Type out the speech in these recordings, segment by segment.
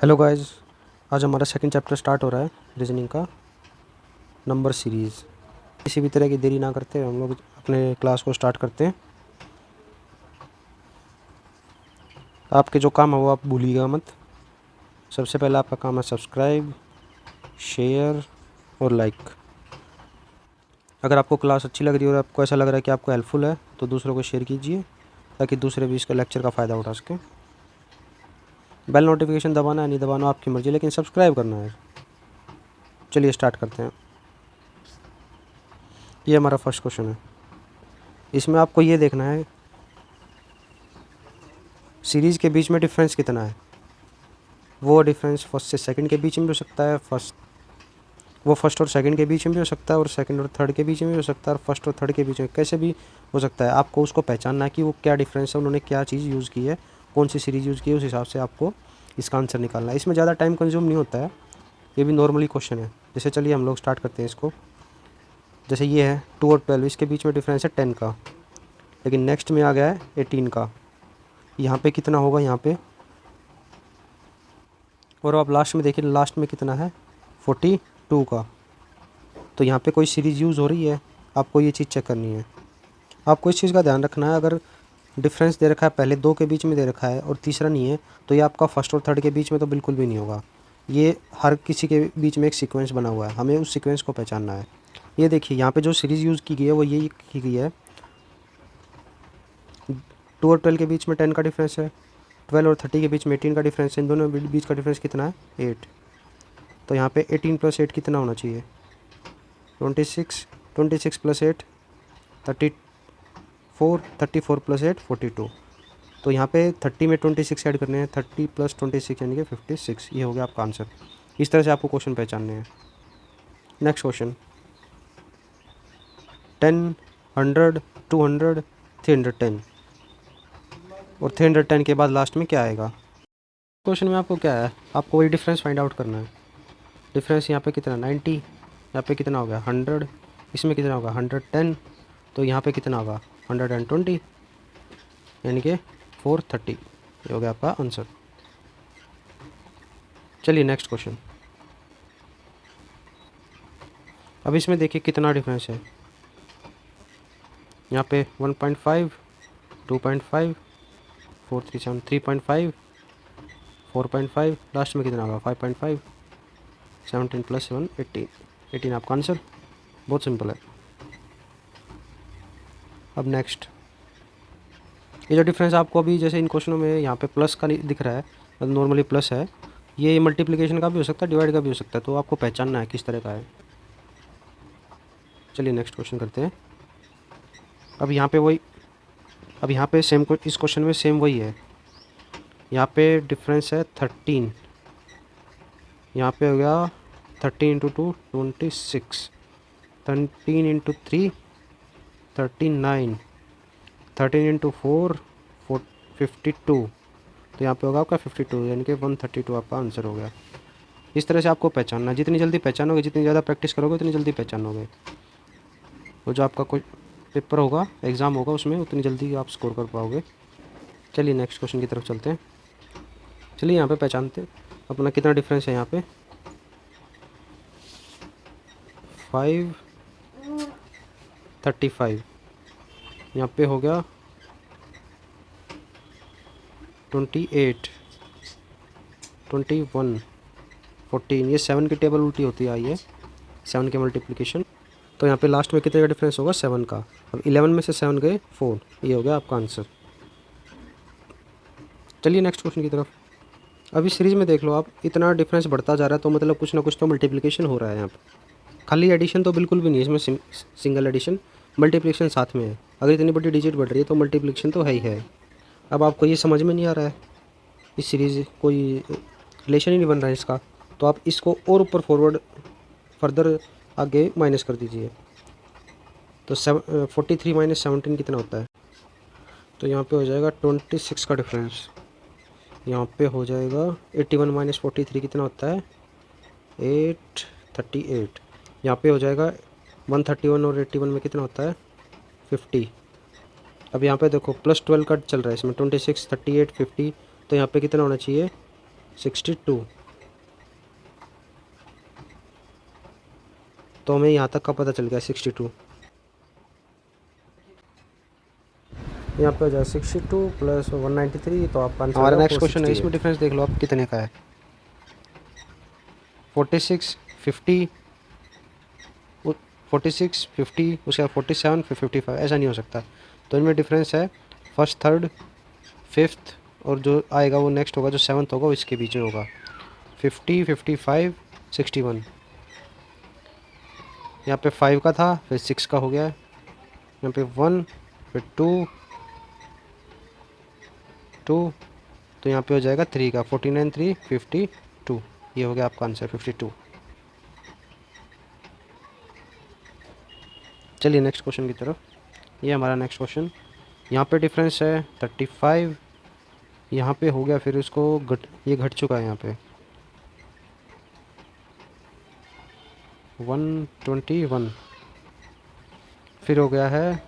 Hello guys, आज हमारा second chapter start हो रहा है रीजनिंग का, नंबर सीरीज़। किसी भी तरह की देरी ना करते हम लोग अपने क्लास को स्टार्ट करते हैं। आपके जो काम है वो आप भूलिएगा मत। सबसे पहले आपका काम है सब्सक्राइब, शेयर और लाइक। अगर आपको क्लास अच्छी लग रही है और आपको ऐसा लग रहा है कि आपको हेल्पफुल है तो दूसरों को शेयर कीजिए ताकि दूसरे भी इसके लेक्चर का फ़ायदा उठा सकें। बेल नोटिफिकेशन दबाना है नहीं दबाना आपकी मर्ज़ी, लेकिन सब्सक्राइब करना है। चलिए स्टार्ट करते हैं। ये हमारा फर्स्ट क्वेश्चन है। इसमें आपको ये देखना है सीरीज़ के बीच में डिफरेंस कितना है। वो डिफरेंस फर्स्ट से सेकंड के बीच में भी हो सकता है, फर्स्ट और सेकंड के बीच में भी हो सकता है, और सेकंड और थर्ड के बीच में भी हो सकता है, और फर्स्ट और थर्ड के बीच में कैसे भी हो सकता है। आपको उसको पहचानना है कि वो क्या डिफरेंस है, उन्होंने क्या चीज़ यूज़ की है, कौन सी सीरीज़ यूज़ की है, उस हिसाब से आपको इसका आंसर निकालना है। इसमें ज़्यादा टाइम कंज्यूम नहीं होता है, ये भी नॉर्मली क्वेश्चन है। जैसे चलिए हम लोग स्टार्ट करते हैं इसको। जैसे ये है 2 और 12, इसके बीच में डिफरेंस है 10 का, लेकिन नेक्स्ट में आ गया है 18 का। यहाँ पे कितना होगा यहाँ पे, और अब लास्ट में देखिए लास्ट में कितना है 42 का। तो यहाँ पे कोई सीरीज़ यूज़ हो रही है, आपको ये चीज़ चेक करनी है। आपको इस चीज़ का ध्यान रखना है, अगर डिफरेंस दे रखा है पहले 2 के बीच में दे रखा है और तीसरा नहीं है, तो ये आपका फर्स्ट और थर्ड के बीच में तो बिल्कुल भी नहीं होगा। ये हर किसी के बीच में एक सीक्वेंस बना हुआ है, हमें उस सीक्वेंस को पहचानना है। ये देखिए यहाँ पे जो सीरीज़ यूज़ की गई है वो ये की गई है। 2 और 12 के बीच में 10 का डिफरेंस है, 12 और 30 के बीच में 18 का डिफरेंस है। इन दोनों के बीच का डिफरेंस कितना है 8। तो यहाँ पे 18 + 8 कितना होना चाहिए 26, 26 + 8 34, 34 + 8 42। तो यहाँ पे 30 में 26 ऐड करने हैं, 30 + 26 यानी कि 56। ये हो गया आपका आंसर। इस तरह से आपको क्वेश्चन पहचानने हैं। नेक्स्ट क्वेश्चन 10, 100, 200, 310, और 310 के बाद लास्ट में क्या आएगा। क्वेश्चन में आपको क्या है, आपको वही डिफरेंस फाइंड आउट करना है। डिफरेंस यहाँ पे कितना 90, यहाँ पे कितना हो गया 100, इसमें कितना होगा 110, तो यहाँ पे कितना होगा 120, यानी कि 430। ये हो गया आपका आंसर। चलिए नेक्स्ट क्वेश्चन। अब इसमें देखिए कितना डिफरेंस है। यहाँ पे 1.5, 2.5, 437, 3.5, 4.5, लास्ट में कितना होगा 5.5, 17 + 7 18, 18 आपका आंसर। बहुत सिंपल है। अब नेक्स्ट, ये जो डिफरेंस आपको अभी जैसे इन क्वेश्चनों में यहाँ पे प्लस का दिख रहा है, नॉर्मली प्लस है, ये मल्टीप्लिकेशन का भी हो सकता है, डिवाइड का भी हो सकता है, तो आपको पहचानना है किस तरह का है। चलिए नेक्स्ट क्वेश्चन करते हैं। अब यहाँ पे वही, अब यहाँ पे सेम इस क्वेश्चन में सेम वही है। यहाँ पे डिफरेंस है 13, यहाँ पे हो गया 13 × 2 26, 13 × 3 39, 13 × 4 52, तो यहाँ पे होगा आपका 52, यानी कि 132 आपका आंसर हो गया। इस तरह से आपको पहचानना, जितनी जल्दी पहचानोगे, जितनी ज़्यादा प्रैक्टिस करोगे उतनी जल्दी पहचानोगे। वो जो आपका कोई पेपर होगा, एग्ज़ाम होगा, उसमें उतनी जल्दी आप स्कोर कर पाओगे। चलिए नेक्स्ट क्वेश्चन की तरफ चलते हैं। चलिए यहाँ पे पहचानते अपना कितना डिफरेंस है। यहाँ पे 535, यहाँ पे हो गया 28, 21, 14। ये 7 की टेबल उल्टी होती आई है, 7 के मल्टीप्लिकेशन। तो यहाँ पे लास्ट में कितने का डिफरेंस होगा 7 का। अब 11 में से 7 गए 4, ये हो गया आपका आंसर। चलिए नेक्स्ट क्वेश्चन की तरफ। अभी सीरीज़ में देख लो आप, इतना डिफरेंस बढ़ता जा रहा है, तो मतलब कुछ ना कुछ तो मल्टीप्लिकेशन हो रहा है यहाँ पे। खाली एडिशन तो बिल्कुल भी नहीं है इसमें, सिंगल एडिशन, मल्टीप्लिकेशन साथ में है। अगर इतनी बड़ी डिजिट बढ़ रही है तो मल्टीप्लिकेशन तो है ही है। अब आपको ये समझ में नहीं आ रहा है, इस सीरीज़ कोई रिलेशन ही नहीं बन रहा है इसका, तो आप इसको और ऊपर फॉरवर्ड फर्दर आगे माइनस कर दीजिए। तो 43 - 17 कितना होता है, तो यहाँ पे हो जाएगा 26 का डिफरेंस। यहाँ पे हो जाएगा 81 - 43 कितना होता है 838। यहाँ पे हो जाएगा 131 और 81 में कितना होता है 50। अब यहाँ पे देखो +12 का चल रहा है इसमें, 26, 38, 50, तो यहाँ पे कितना होना चाहिए 62। तो हमें यहाँ तक का पता चल गया 62। यहाँ पे हो जाए 62 प्लस 193, तो आपका आंसर हमारा नेक्स्ट क्वेश्चन है। इसमें डिफरेंस देख लो आप कितने का है। 46 50, 46 50, उसके बाद 47 फिर 55, ऐसा नहीं हो सकता। तो इनमें डिफरेंस है फर्स्ट थर्ड फिफ्थ, और जो आएगा वो नेक्स्ट होगा, जो सेवन्थ होगा वो इसके बीच में होगा। 50 55 61। यहाँ पे 5 का था, फिर 6 का हो गया है। यहाँ पे 1 फिर 2 2, तो यहाँ पे हो जाएगा 3 का। 49 3 52, ये हो गया आपका आंसर 52। चलिए नेक्स्ट क्वेश्चन की तरफ। ये हमारा नेक्स्ट क्वेश्चन। यहाँ पे डिफरेंस है 35, यहाँ पे हो गया फिर इसको ये घट चुका है यहाँ पे 121, फिर हो गया है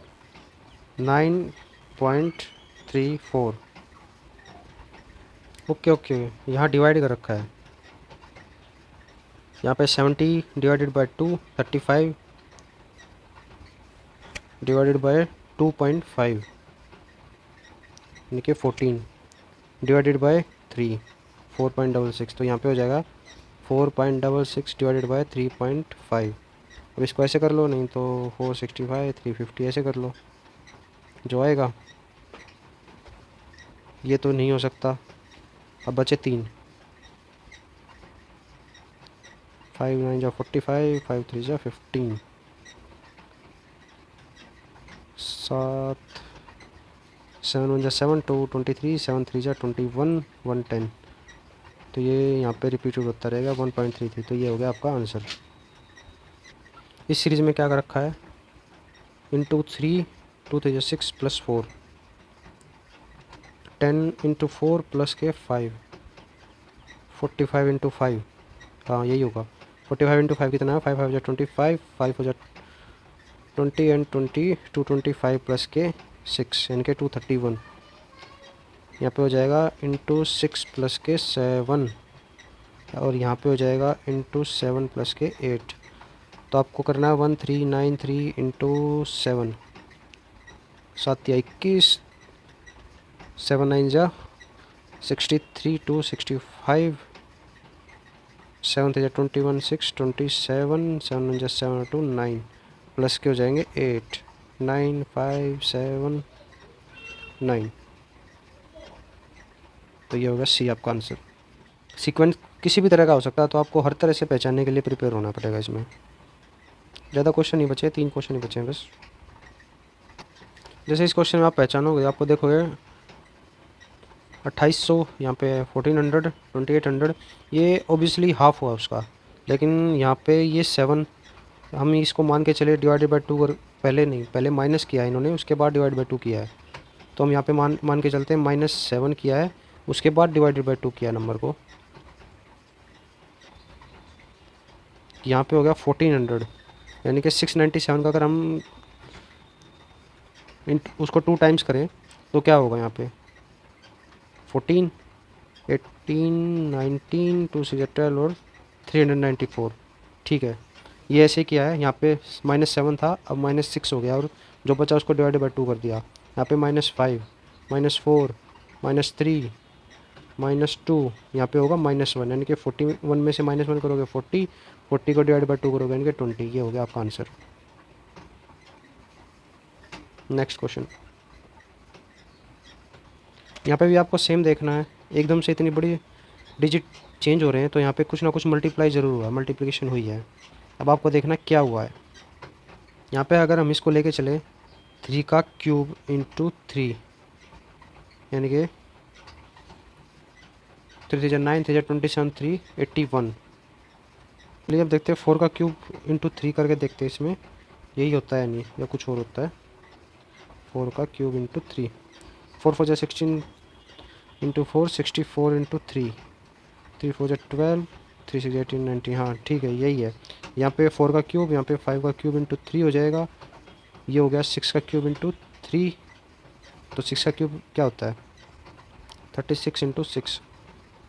9.34। ओके ओके, यहाँ डिवाइड कर रखा है। यहाँ पे 70 डिवाइडेड बाय 2, 35 डिवाइडेड बाय 2.5 यानी कि 14 डिवाइडेड बाय 3, 4.66। तो यहाँ पे हो जाएगा 4.66 डिवाइडेड बाय 3.5। अब इसको ऐसे कर लो, नहीं तो 465 350 ऐसे कर लो, जो आएगा। ये तो नहीं हो सकता। अब बचे 3, 5 9 जा 45, 5 3 जा 15, 7 7 1 जा 7 2 23, 7 3 जा 21 110। तो ये यहाँ पे रिपीट होता रहेगा 1.33। तो ये हो गया आपका आंसर। इस सीरीज़ में क्या कर रखा है, इंटू 3 2 3 6 प्लस 4, 10 इंटू 4 प्लस के 5, 45 इंटू 5, हाँ यही होगा। 45 इंटू 5 कितना है, 5 5 25, 5 हो 20 एंड 20 225 प्लस के 6 यानी कि 231। यहाँ पे हो जाएगा इंटू 6 प्लस के 7, और यहाँ पे हो जाएगा इंटू 7 प्लस के 8। तो आपको करना है 1393 इंटू 7, 7 या 21, 7 9 जा 63 2 65, 7 जा 21 6 27, 7 जा 7 2 9 प्लस के हो जाएंगे 8 9 5 7 9। तो ये होगा सी आपका आंसर। सीक्वेंस किसी भी तरह का हो सकता है, तो आपको हर तरह से पहचानने के लिए प्रिपेयर होना पड़ेगा। इसमें ज़्यादा क्वेश्चन नहीं बचे, 3 क्वेश्चन ही बचे हैं बस। जैसे इस क्वेश्चन में आप पहचानोगे, आपको देखोगे 2800, यहाँ पे 1400 2800, ये ओबियसली हाफ हुआ उसका। लेकिन यहाँ पे ये 7, हम इसको मान के चले डिवाइडेड बाई 2 कर, पहले नहीं, पहले माइनस किया है इन्होंने, उसके बाद डिवाइड बाई 2 किया है। तो हम यहाँ पे मान के चलते हैं -7 किया है, उसके बाद डिवाइडेड बाई 2 किया है नंबर को। यहाँ पे हो गया 1400, यानी कि 697 का अगर हम उसको 2 टाइम्स करें तो क्या होगा, यहाँ पे 14 18 19 2 6 12 और 394। ठीक है, ये ऐसे किया है। यहाँ पे -7 था, अब -6 हो गया, और जो बचा उसको डिवाइडेड बाई 2 कर दिया। यहाँ पे -5 -4 -3 -2, यहाँ पे होगा -1, यानी कि 41 में से -1 करोगे 40, 40 को डिवाइड बाई 2 करोगे यानी कि 20। ये हो गया आपका आंसर। Next question. यहाँ पे भी आपको सेम देखना है। एकदम से इतनी बड़ी डिजिट चेंज हो रहे हैं, तो यहाँ पे कुछ ना कुछ मल्टीप्लाई ज़रूर हुआ है, मल्टीप्लिकेशन हुई है। अब आपको देखना क्या हुआ है। यहाँ पे अगर हम इसको लेके चले 3 का क्यूब इंटू 3, यानी कि 3 3 9 3 27 3 81। चलिए अब देखते हैं 4 का क्यूब इंटू 3 करके देखते हैं इसमें यही होता है नहीं या कुछ और होता है। 4 का क्यूब इंटू 3, 4 4 16 इंटू 4 64 इंटू 3, 3 4 12 3 6 18 19। हाँ ठीक है, यही है। यहाँ पे 4 का क्यूब, यहाँ पे 5 का क्यूब इंटू 3 हो जाएगा। ये हो गया 6 का क्यूब इंटू 3, तो 6 का क्यूब क्या होता है 36 इंटू 6,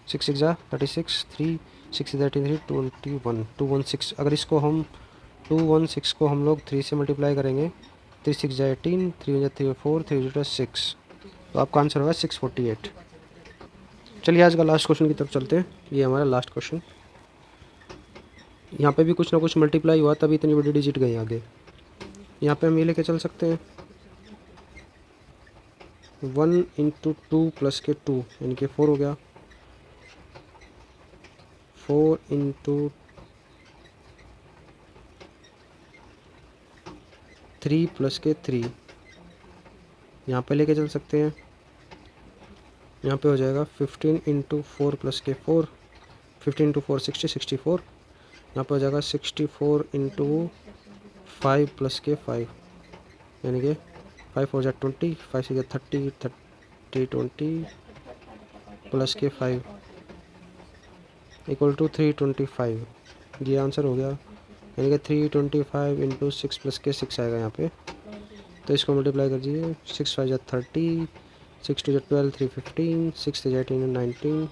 6 6 जा 36, 3 6 33 21 216। अगर इसको हम 216 को हम लोग 3 से मल्टीप्लाई करेंगे, 3 6 जा 18, 3 जा 3 4, 3 जा 6, तो आपका आंसर होगा 648। चलिए आज का लास्ट क्वेश्चन की तरफ चलते हैं। ये हमारा लास्ट क्वेश्चन। यहाँ पे भी कुछ ना कुछ मल्टीप्लाई हुआ तभी इतनी बड़ी डिजिट गई आगे। यहाँ पे हम ये लेके चल सकते हैं 1 इंटू 2 प्लस के 2 यानी कि 4 हो गया। 4 इंटू 3 प्लस के 3 यहाँ पे लेके चल सकते हैं। यहाँ पे हो जाएगा 15 इंटू 4 प्लस के 4, 15 इंटू 4 60, 64। यहाँ पे हो जाएगा 64 इंटू 5 प्लस के 5 यानी कि 5 4 जा 20, 5 6 जा 30, 30 20 प्लस के 5 इक्वल टू 325। ये आंसर हो गया, यानी कि 325 इंटू 6 प्लस के 6 आएगा यहाँ पे। तो इसको मल्टीप्लाई कर दीजिए, 6 5 जा 30, 6 2 जा 12, 3 15, 6 3 जा 18 19।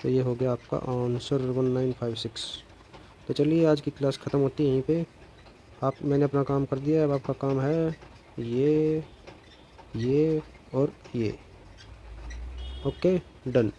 तो ये हो गया आपका आंसर 1956। तो चलिए आज की क्लास ख़त्म होती है यहीं पे। मैंने अपना काम कर दिया, अब आपका काम है ये और ये। Okay, done.